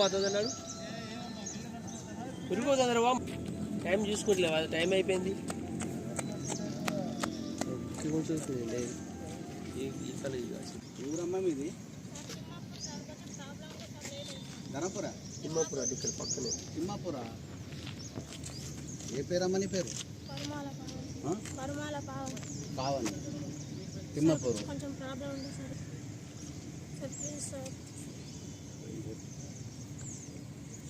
మాట్లాడు పెరిగిపోతుంది రా టైం చూసుకోవట్లేవా టైం అయిపోయింది ఊరమ్మ మీది ధనపుర తిమ్మాపుర ఇక్కడ పక్కనే తిమ్మాపుర ఏ పేరమ్మ నీ పేరు పావని తిమ్మాపుర కొంచెం ప్రాబ్లం ఉంది sir sir please sir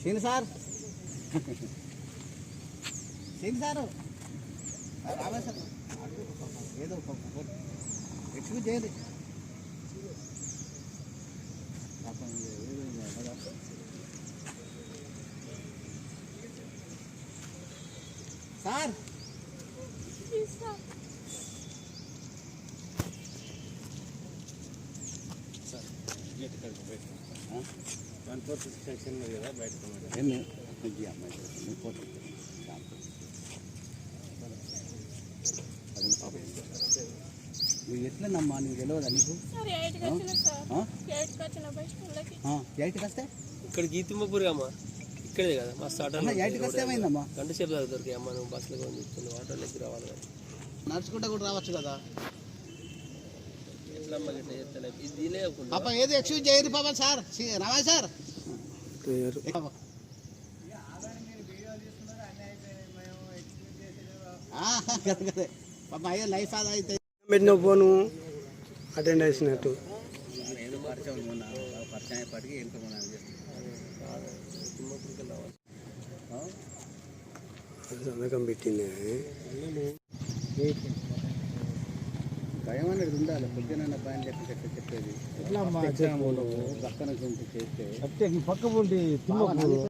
scene sir scene sir రావే సార్ ఏదో ఎక్స్క్యూజ్ చేయండి సార్ నువ్వు ఎట్లనమ్మా నువ్వు తెలియదా నీకు ఎయిట్కి వస్తే ఇక్కడ గీతిమ్మపూర్ అమ్మా ఇక్కడే కదా మా స్టార్ట్ ఎయిట్కి వస్తే ఏమైందమ్మా గంట సేపు దొరికాయి అమ్మ నువ్వు బస్సులో కొని చెప్తుంది వాటర్లోకి రావాలి కదా నడుచుకుంటా కూడా రావచ్చు కదా ఎట్లా అమ్మ ఇట్లా చెప్తాను దీనే పాప ఏది ఎక్స్క్యూజ్ చేయరు పాప సార్ రావా సార్ పాప అయ్యో లైఫ్ అది అయితే పెట్టిన ఫోను అటెండ్ చేసినట్టు ఏదో పరిచయం పరిచయం అయ్యేపటికి ఎంత సంతకం పెట్టింది భయం అనేది ఉండాలి పొద్దున భయం చెప్పేది పక్కన చేస్తే పక్క ఉండి